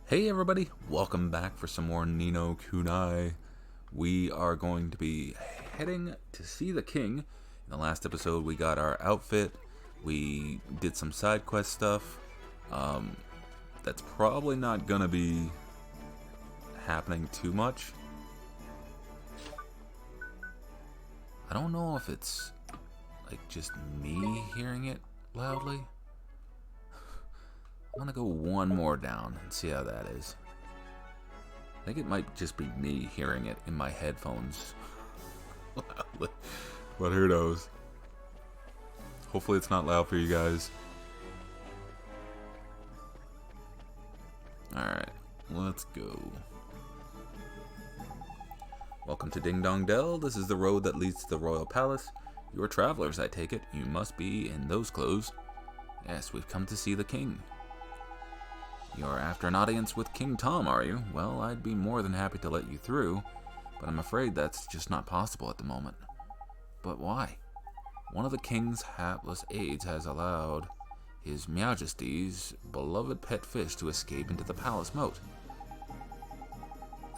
Hey everybody, welcome back for some more Nino Kunai. We are going to be heading to see the king. In the last episode we got our outfit, we did some side quest stuff. That's probably not gonna be happening too much. I don't know if it's like just me hearing it loudly. I want to go one more down and see how that is. I think it might just be me hearing it in my headphones loudly. But who knows? Hopefully it's not loud for you guys. Alright, let's go. Welcome to Ding Dong Dell. This is the road that leads to the royal palace. You are travelers, I take it. You must be in those clothes. Yes, we've come to see the king. You're after an audience with King Tom, are you? Well, I'd be more than happy to let you through, but I'm afraid that's just not possible at the moment. But why? One of the king's hapless aides has allowed His Majesty's beloved pet fish to escape into the palace moat.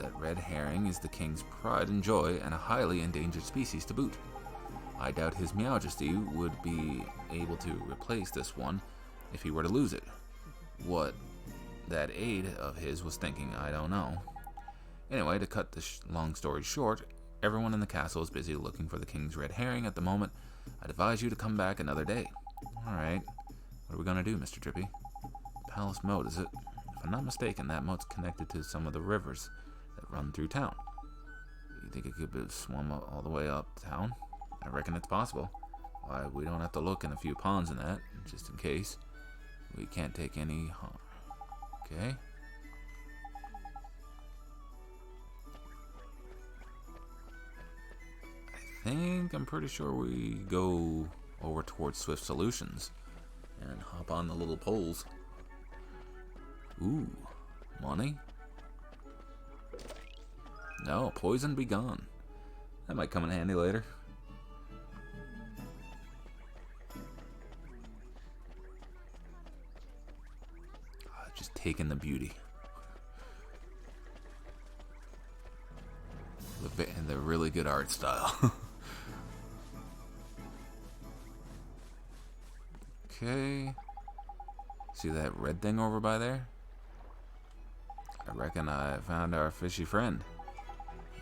That red herring is the king's pride and joy, and a highly endangered species to boot. I doubt His Majesty would be able to replace this one if he were to lose it. What that aide of his was thinking, I don't know. Anyway, to cut the long story short, everyone in the castle is busy looking for the king's red herring at the moment. I'd advise you to come back another day. Alright, what are we gonna do, Mr. Drippy? Palace moat, is it? If I'm not mistaken, that moat's connected to some of the rivers that run through town. You think it could swim all the way uptown? I reckon it's possible. Why, we don't have to look in a few ponds in that, just in case. We can't take any harm. Okay. I'm pretty sure we go over towards Swift Solutions and hop on the little poles. Ooh, money? No, poison be gone. That might come in handy later. Just taking the beauty. And the really good art style. Okay. See that red thing over by there? I reckon I found our fishy friend.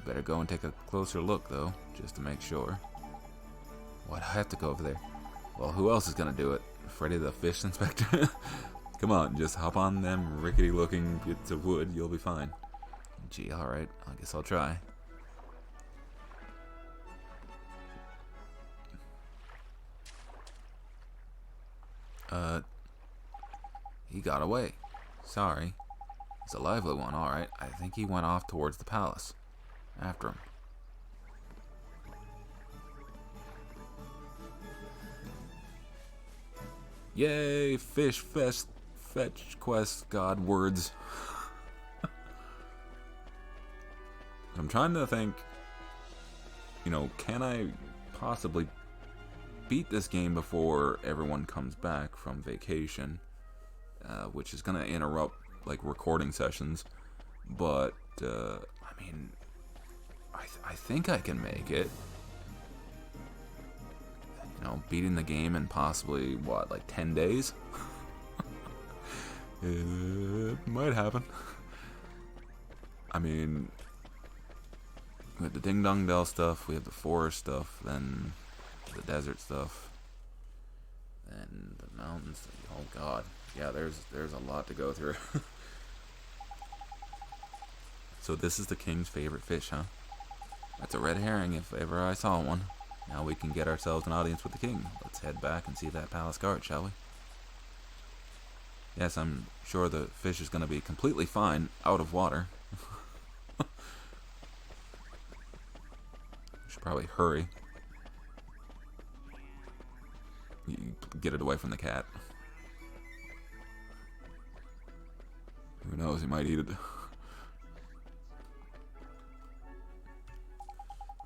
Better go and take a closer look, though, just to make sure. What? I have to go over there. Well, who else is gonna do it? Freddy the Fish Inspector? Come on, just hop on them rickety-looking bits of wood. You'll be fine. Gee, alright. I guess I'll try. He got away. Sorry. He's a lively one, alright. I think he went off towards the palace. After him. Yay! Fish fest. Fetch quest god words. I'm trying to think, can I possibly beat this game before everyone comes back from vacation, which is going to interrupt like recording sessions, but I mean, I think I can make it. Beating the game in possibly what, like 10 days? It might happen. I mean, we have the Ding Dong Dell stuff, we have the forest stuff, then the desert stuff, and the mountains. Oh god, yeah, there's a lot to go through. So this is the king's favorite fish, huh? That's a red herring if ever I saw one. Now we can get ourselves an audience with the king. Let's head back and see that palace guard, shall we? Yes, I'm sure the fish is going to be completely fine out of water. Should probably hurry. You get it away from the cat. Who knows, he might eat it.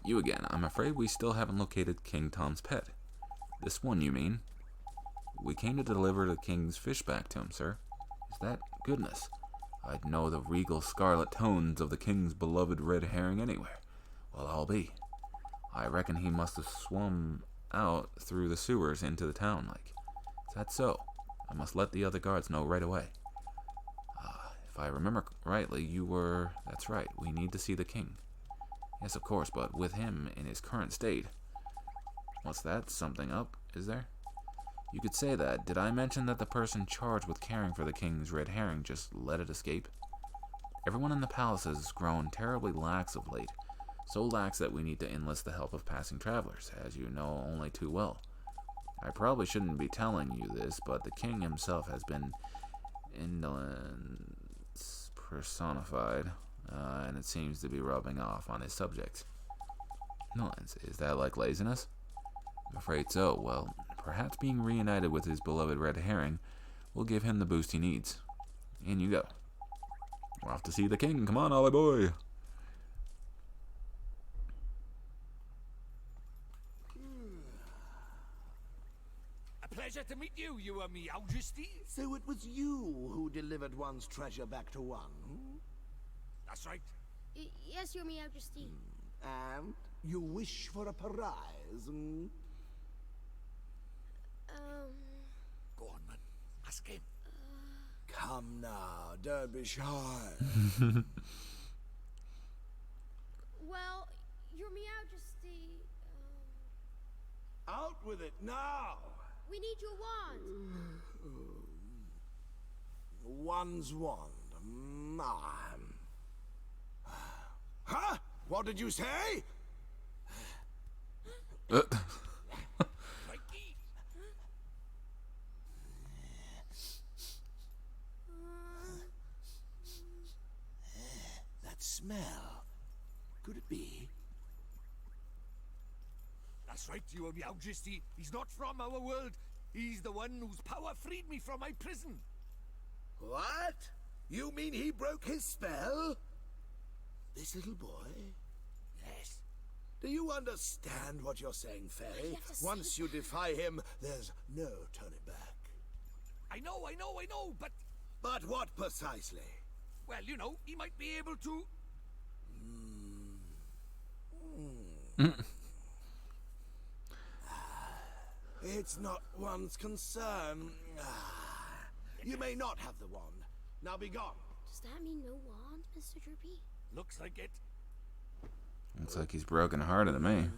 You again. I'm afraid we still haven't located King Tom's pet. This one, you mean? We came to deliver the king's fish back to him, sir. Is that goodness? I'd know the regal scarlet tones of the king's beloved red herring anywhere. Well, I'll be. I reckon he must have swum out through the sewers into the town, like. Is that so? I must let the other guards know right away. If I remember rightly, you were... That's right, we need to see the king. Yes, of course, but with him in his current state. What's that? Something up, is there? You could say that. Did I mention that the person charged with caring for the king's red herring just let it escape? Everyone in the palace has grown terribly lax of late. So lax that we need to enlist the help of passing travelers, as you know only too well. I probably shouldn't be telling you this, but the king himself has been indolence personified, and it seems to be rubbing off on his subjects. Indolence? Is that like laziness? I'm afraid so. Well, perhaps being reunited with his beloved red herring will give him the boost he needs. In you go. We're off to see the king. Come on, Ollie boy. Pleasure to meet you, Your Majesty. So it was you who delivered one's treasure back to one? That's right. Yes, Your Majesty. And you wish for a prize? Go on, man. Ask him. Come now, don't be shy. Well, Your Majesty, Out with it now! we need your wand. One's wand. Huh? What did you say? Mikey. That smell. Could it be? That's right, Your Majesty. He's not from our world. He's the one whose power freed me from my prison. What? You mean he broke his spell? This little boy? Yes. Do you understand what you're saying, Fairy? Once you defy him, there's no turning back. I know, but... But what precisely? Well, you know, he might be able to... It's not one's concern. You may not have the wand. Now be gone. Does that mean no wand, Mr. Droopy? Looks like it. Looks like he's broken hearted to me.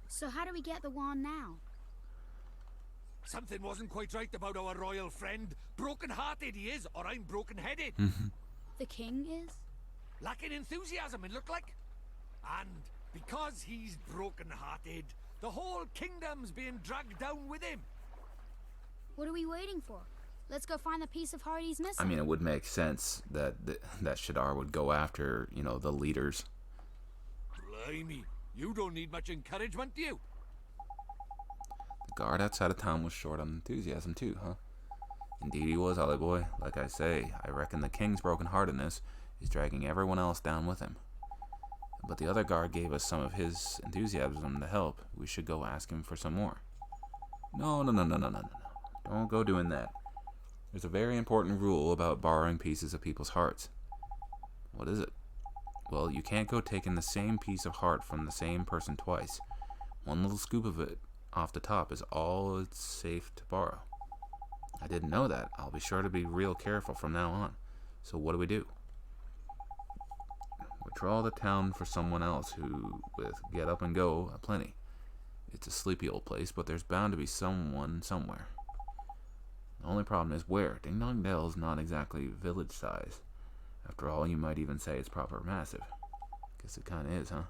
So how do we get the wand now? Something wasn't quite right about our royal friend. Broken-hearted he is, or I'm broken-headed. The king is? Lacking enthusiasm, it looked like. And because he's broken-hearted, the whole kingdom's being dragged down with him. What are we waiting for? Let's go find the piece of heart he's missing. I mean, it would make sense that that Shadar would go after, you know, the leaders. Blimey, you don't need much encouragement, do you? The guard outside of town was short on enthusiasm too, huh? Indeed he was, Ollie boy. Like I say, I reckon the king's brokenheartedness is dragging everyone else down with him. But the other guard gave us some of his enthusiasm to help. We should go ask him for some more. No. Don't go doing that. There's a very important rule about borrowing pieces of people's hearts. What is it? Well, you can't go taking the same piece of heart from the same person twice. One little scoop of it off the top is all it's safe to borrow. I didn't know that. I'll be sure to be real careful from now on. So what do? We trawl the town for someone else who, with get up and go, aplenty. It's a sleepy old place, but there's bound to be someone somewhere. The only problem is where. Ding Dong Dell's not exactly village size. After all, you might even say it's proper massive. Guess it kinda is, huh?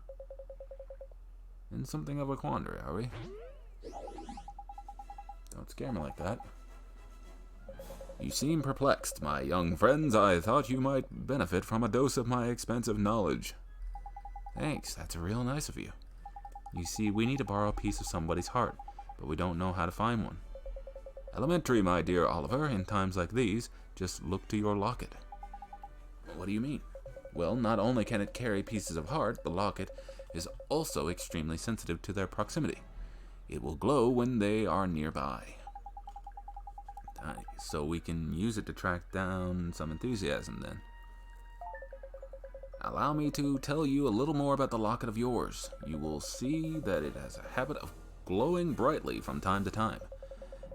In something of a quandary, are we? Don't scare me like that. You seem perplexed, my young friends. I thought you might benefit from a dose of my expensive knowledge. Thanks, that's real nice of you. You see, we need to borrow a piece of somebody's heart, but we don't know how to find one. Elementary, my dear Oliver. In times like these, just look to your locket. What do you mean? Well, not only can it carry pieces of heart, the locket is also extremely sensitive to their proximity. It will glow when they are nearby. Nice. So we can use it to track down some enthusiasm then. Allow me to tell you a little more about the locket of yours. You will see that it has a habit of glowing brightly from time to time.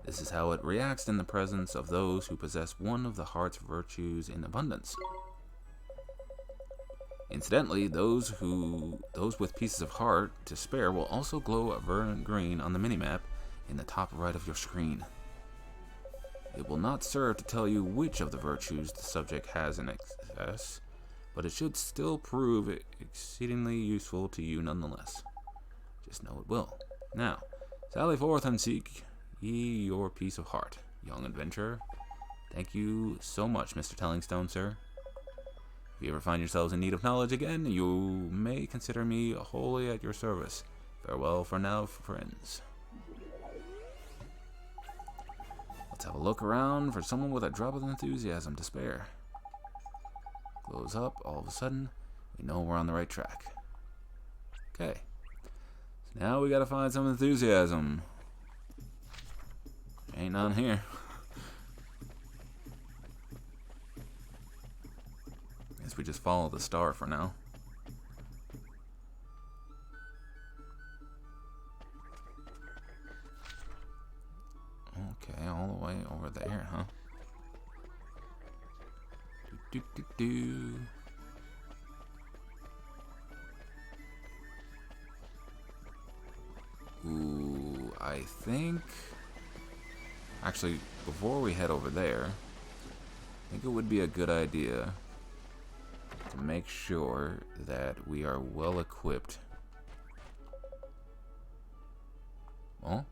This is how it reacts in the presence of those who possess one of the heart's virtues in abundance. Incidentally, those with pieces of heart to spare will also glow a verdant green on the minimap in the top right of your screen. It will not serve to tell you which of the virtues the subject has in excess, but it should still prove exceedingly useful to you nonetheless. Just know it will. Now, sally forth and seek ye your piece of heart, young adventurer. Thank you so much, Mr. Tellingstone, sir. If you ever find yourselves in need of knowledge again, you may consider me wholly at your service. Farewell for now, friends. Let's have a look around for someone with a drop of enthusiasm to spare. Glows up, all of a sudden, we know we're on the right track. Okay. So now we gotta find some enthusiasm. Ain't none here. Guess we just follow the star for now. Okay, all the way over there, huh? Do, do, do. Ooh, I think... Actually, before we head over there, I think it would be a good idea to make sure that we are well equipped. Well,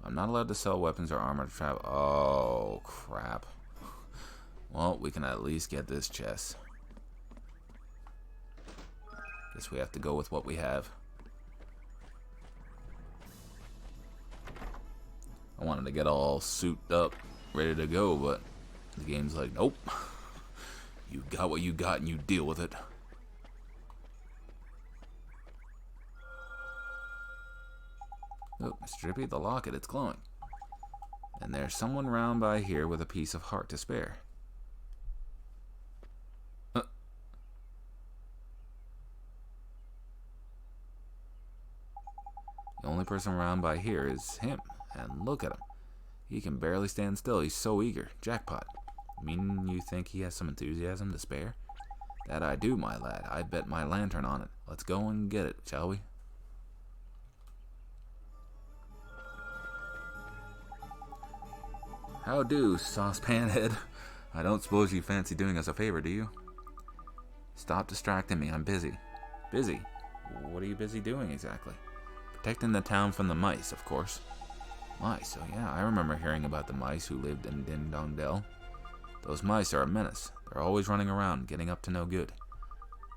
I'm not allowed to sell weapons or armor to travel. Oh, crap. Well, we can at least get this chest. Guess we have to go with what we have. I wanted to get all souped up, ready to go, but the game's like, nope. You got what you got and you deal with it. Oh, Mr. Drippy, the locket, it's glowing. And there's someone round by here with a piece of heart to spare. The only person around by here is him. And look at him. He can barely stand still. He's so eager. Jackpot. Mean you think he has some enthusiasm to spare? That I do, my lad. I bet my lantern on it. Let's go and get it, shall we? How do, saucepan head? I don't suppose you fancy doing us a favor, do you? Stop distracting me. I'm busy. Busy? What are you busy doing exactly? Protecting the town from the mice, of course. Mice, oh yeah, I remember hearing about the mice who lived in Din Dong Dell. Those mice are a menace. They're always running around, getting up to no good.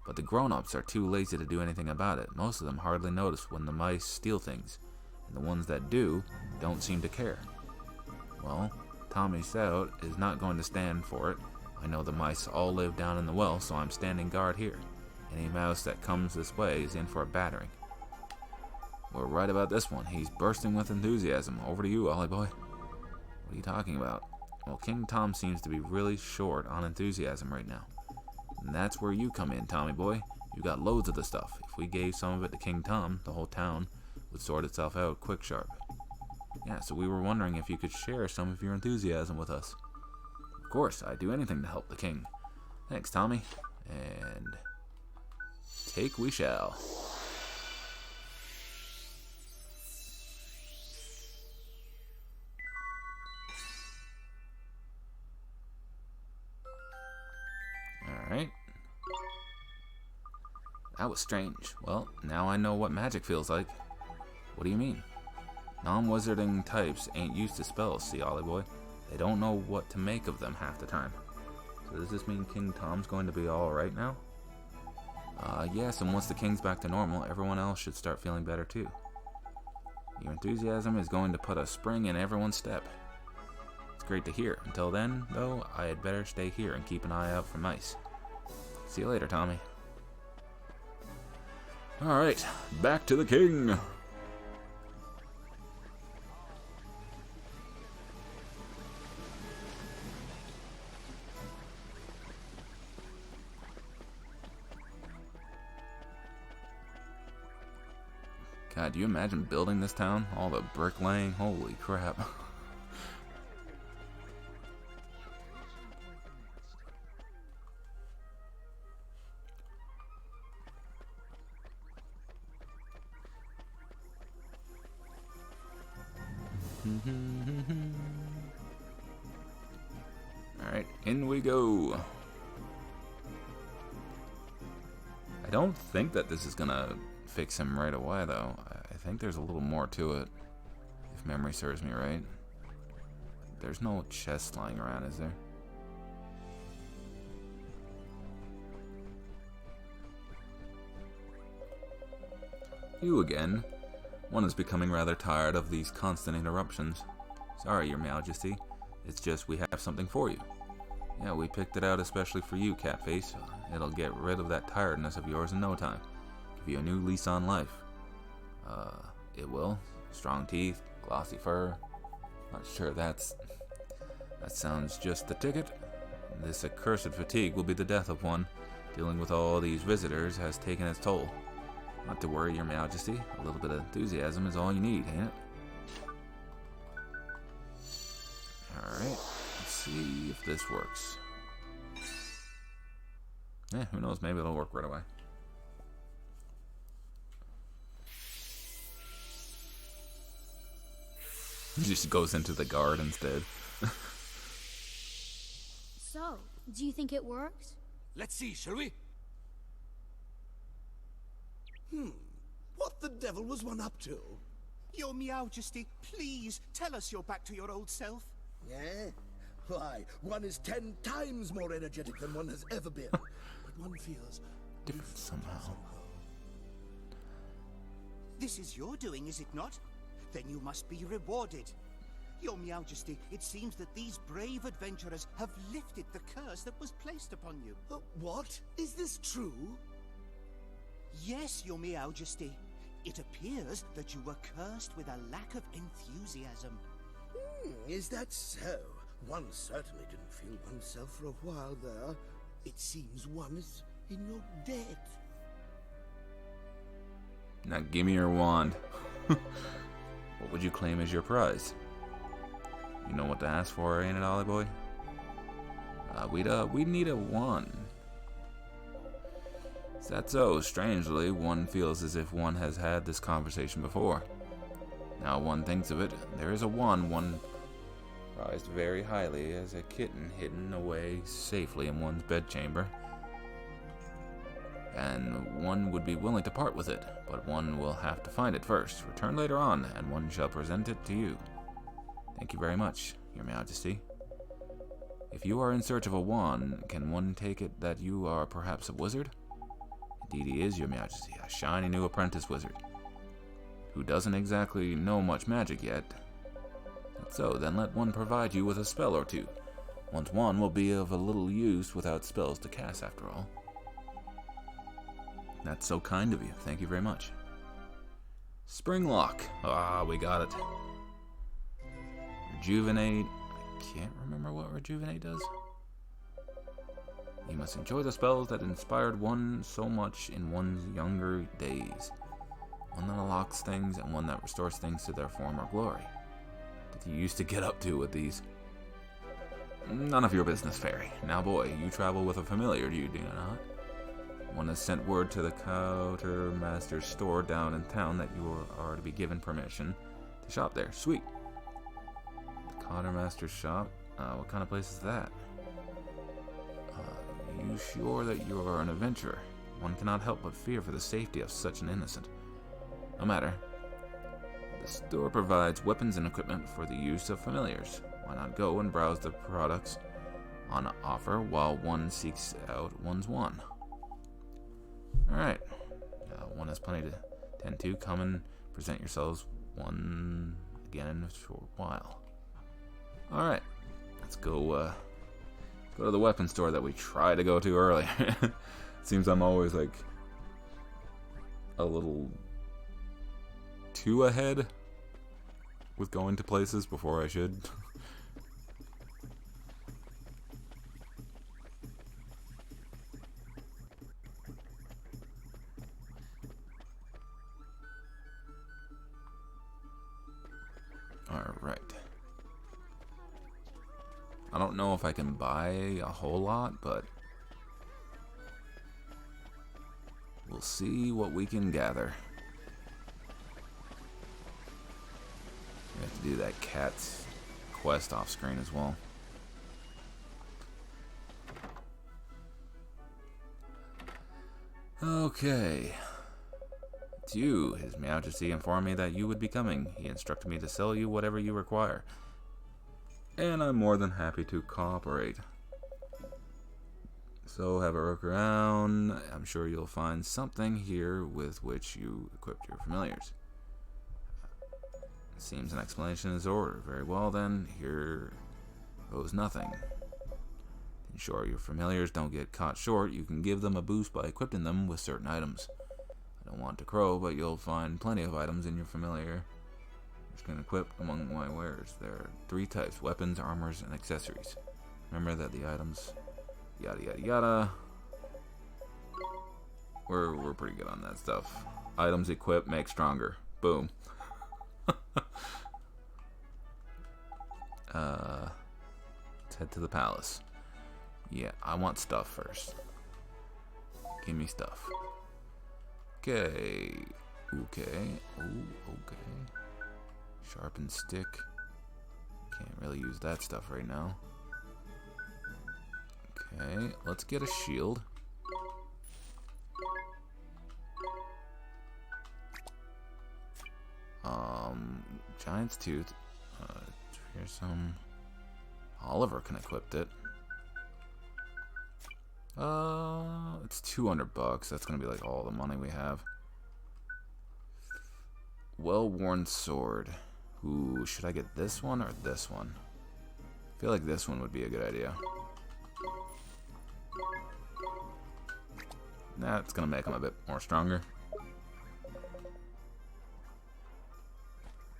But the grown-ups are too lazy to do anything about it. Most of them hardly notice when the mice steal things, and the ones that do don't seem to care. Well, Tommy Stout is not going to stand for it. I know the mice all live down in the well, so I'm standing guard here. Any mouse that comes this way is in for a battering. We're right about this one. He's bursting with enthusiasm. Over to you, Ollie boy. What are you talking about? Well, King Tom seems to be really short on enthusiasm right now. And that's where you come in, Tommy boy. You got loads of the stuff. If we gave some of it to King Tom, the whole town would sort itself out quick sharp. Yeah, so we were wondering if you could share some of your enthusiasm with us. Of course, I'd do anything to help the king. Thanks, Tommy. And take we shall. Alright. That was strange. Well, now I know what magic feels like. What do you mean? Non-wizarding types ain't used to spells, see, Ollie boy. They don't know what to make of them half the time. So does this mean King Tom's going to be alright now? Yes, and once the king's back to normal, everyone else should start feeling better too. Your enthusiasm is going to put a spring in everyone's step. It's great to hear. Until then, though, I had better stay here and keep an eye out for mice. See you later, Tommy. Alright, back to the king. God, do you imagine building this town? All the bricklaying? Holy crap. Alright, in we go. I don't think that this is gonna fix him right away, though. I think there's a little more to it, if memory serves me right. There's no chest lying around, is there? You again. One is becoming rather tired of these constant interruptions. Sorry, Your Majesty. It's just we have something for you. Yeah, we picked it out especially for you, Catface. It'll get rid of that tiredness of yours in no time. Give you a new lease on life. It will. Strong teeth, glossy fur. Not sure that sounds just the ticket. This accursed fatigue will be the death of one. Dealing with all these visitors has taken its toll. Not to worry, Your Majesty. A little bit of enthusiasm is all you need, ain't it? Alright, let's see if this works. Yeah, who knows, maybe it'll work right away. He just goes into the guard instead. So, do you think it works? Let's see, shall we? What the devil was one up to? Your Majesty, please tell us you're back to your old self. Eh? Why, one is 10 times more energetic than one has ever been. But one feels Different somehow. This is your doing, is it not? Then you must be rewarded. Your Majesty, it seems that these brave adventurers have lifted the curse that was placed upon you. What? Is this true? Yes, Your Majesty. It appears that you were cursed with a lack of enthusiasm. Is that so? One certainly didn't feel oneself for a while there. It seems one is in your debt. Now give me your wand. What would you claim as your prize? You know what to ask for, ain't it, Ollie boy? We'd need a wand. Is that so? Strangely, one feels as if one has had this conversation before. Now one thinks of it, there is a one prized very highly as a kitten hidden away safely in one's bedchamber. And one would be willing to part with it, but one will have to find it first. Return later on, and one shall present it to you. Thank you very much, Your Majesty. If you are in search of a wand, can one take it that you are perhaps a wizard? Indeed he is, Your Majesty, a shiny new apprentice wizard, who doesn't exactly know much magic yet. So then let one provide you with a spell or two. One's wand will be of a little use without spells to cast after all. That's so kind of you. Thank you very much. Springlock. Ah, we got it. Rejuvenate. I can't remember what Rejuvenate does. You must enjoy the spells that inspired one so much in one's younger days. One that unlocks things and one that restores things to their former glory. What did you used to get up to with these? None of your business, Fairy. Now boy, you travel with a familiar, do you not? One has sent word to the quartermaster's store down in town that you are to be given permission to shop there. Sweet. The quartermaster's shop? What kind of place is that? You sure that you are an adventurer? One cannot help but fear for the safety of such an innocent. No matter. The store provides weapons and equipment for the use of familiars. Why not go and browse the products on offer while one seeks out one's wand? Alright. One has plenty to tend to. Come and present yourselves one again in a short while. Alright. Let's go Go to the weapon store that we tried to go to earlier. Seems I'm always like a little too ahead with going to places before I should. Alright. I don't know if I can buy a whole lot, but we'll see what we can gather. We have to do that cat's quest off screen as well. Okay. It's you. His Majesty informed me that you would be coming. He instructed me to sell you whatever you require. And I'm more than happy to cooperate. So have a look around. I'm sure you'll find something here with which you equipped your familiars. Seems an explanation is ordered. Very well then, here goes nothing. To ensure your familiars don't get caught short, you can give them a boost by equipping them with certain items. I don't want to crow, but you'll find plenty of items in your familiar which can equip among my wares. There are 3 types: weapons, armors, and accessories. Remember that the items yada yada yada. We're pretty good on that stuff. Items equip make stronger. Boom. Let's head to the palace. Yeah, I want stuff first. Give me stuff. Okay. Okay. Ooh, okay. Sharpened stick. Can't really use that stuff right now. Okay, let's get a shield. Giant's tooth. Here's some. Oliver can equip it. It's $200. That's gonna be like all the money we have. Well-worn sword. Ooh, should I get this one or this one? I feel like this one would be a good idea. That's gonna make him a bit more stronger.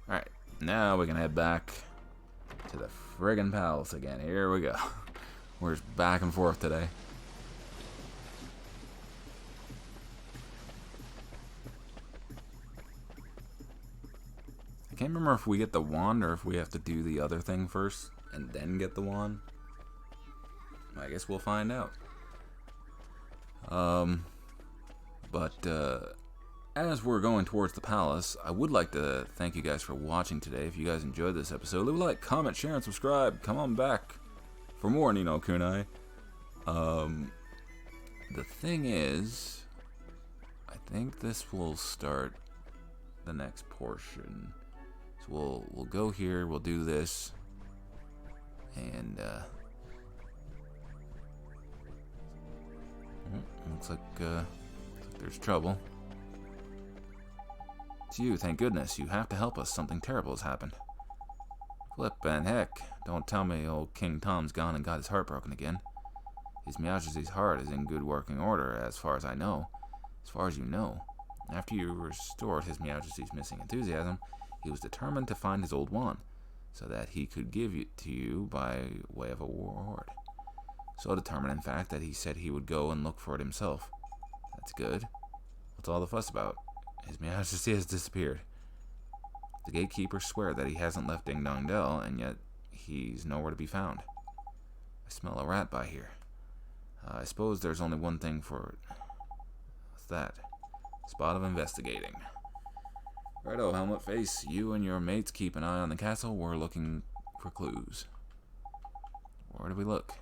Alright, now we can head back to the friggin' palace again. Here we go. We're just back and forth today. I can't remember if we get the wand or if we have to do the other thing first and then get the wand. I guess we'll find out. As we're going towards the palace, I would like to thank you guys for watching today. If you guys enjoyed this episode, leave a like, comment, share, and subscribe. Come on back for more Ni no Kuni. The thing is, I think this will start the next portion. So we'll go here, we'll do this, and looks like there's trouble. It's you, thank goodness. You have to help us. Something terrible has happened. Flippin' heck. Don't tell me old King Tom's gone and got his heart broken again. His Majesty's heart is in good working order, as far as I know. As far as you know. After you restored His Majesty's missing enthusiasm, he was determined to find his old wand, so that he could give it to you by way of a reward. So determined, in fact, that he said he would go and look for it himself. That's good. What's all the fuss about? His Majesty has disappeared. The gatekeepers swear that he hasn't left Ding Dong Dell, and yet he's nowhere to be found. I smell a rat by here. I suppose there's only one thing for it. What's that? Spot of investigating. Righto, Helmet Face. You and your mates keep an eye on the castle. We're looking for clues. Where do we look?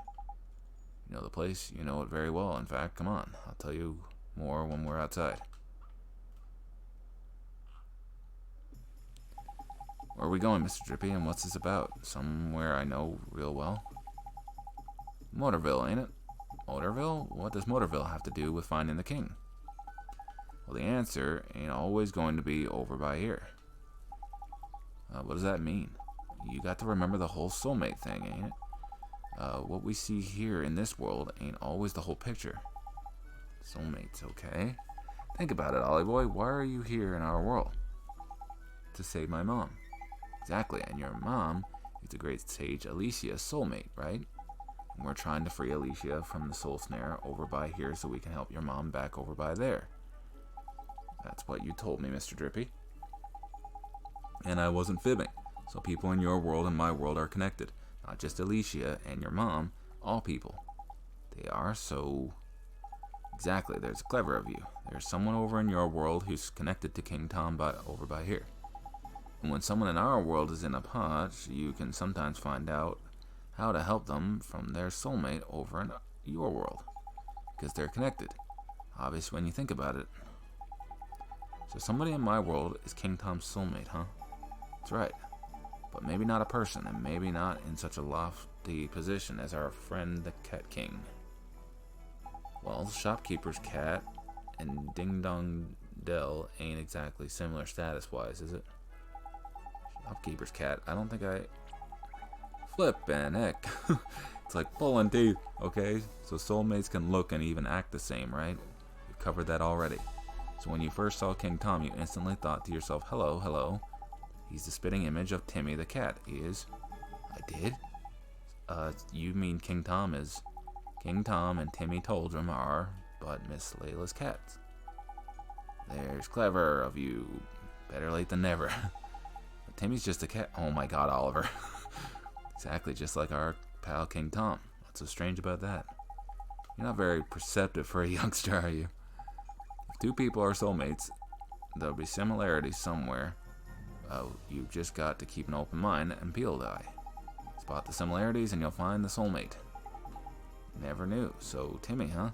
You know the place. You know it very well. In fact, come on. I'll tell you more when we're outside. Where are we going, Mr. Drippy, and what's this about? Somewhere I know real well. Motorville, ain't it? Motorville? What does Motorville have to do with finding the king? Well, the answer ain't always going to be over by here. What does that mean? You got to remember the whole soulmate thing, ain't it? what we see here in this world ain't always the whole picture. Soulmates, okay? Think about it, Ollie boy. Why are you here in our world? To save my mom. Exactly, and your mom is the great sage Alicia's soulmate, right? And we're trying to free Alicia from the soul snare over by here so we can help your mom back over by there. That's what you told me, Mr. Drippy. And I wasn't fibbing. So people in your world and my world are connected. Not just Alicia and your mom, all people. They are, so... Exactly, there's clever of you. There's someone over in your world who's connected to King Tom over by here. And when someone in our world is in a potch, you can sometimes find out how to help them from their soulmate over in your world. Because they're connected. Obvious when you think about it. So somebody in my world is King Tom's soulmate, huh? That's right. But maybe not a person, and maybe not in such a lofty position as our friend the Cat King. Well, Shopkeeper's Cat and Ding Dong Dell ain't exactly similar status-wise, is it? Shopkeeper's Cat, I don't think I... Flippin' heck. It's like pulling teeth, okay? So soulmates can look and even act the same, right? We've covered that already. So when you first saw King Tom, you instantly thought to yourself, hello, hello. He's the spitting image of Timmy the cat. He is. I did? You mean King Tom is... King Tom and Timmy Toldrum are but Miss Layla's cats. There's clever of you. Better late than never. But Timmy's just a cat. Oh my god, Oliver. Exactly just like our pal King Tom. What's so strange about that? You're not very perceptive for a youngster, are you? If two people are soulmates, there'll be similarities somewhere. You've just got to keep an open mind and peeled eye. Spot the similarities and you'll find the soulmate. Never knew. So Timmy, huh?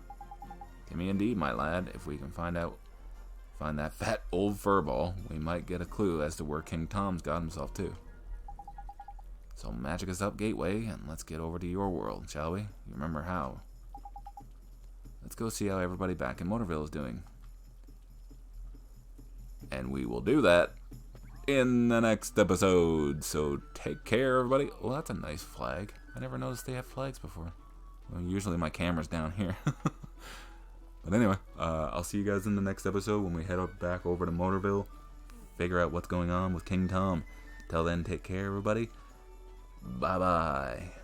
Timmy indeed, my lad. If we can find that fat old furball, we might get a clue as to where King Tom's got himself to. So magic us up, Gateway, and let's get over to your world, shall we? You remember how. Let's go see how everybody back in Motorville is doing. And we will do that in the next episode. So take care, everybody. Well, that's a nice flag. I never noticed they have flags before. Well, usually my camera's down here. But anyway, I'll see you guys in the next episode when we head back over to Motorville. Figure out what's going on with King Tom. Till then, take care, everybody. Bye-bye.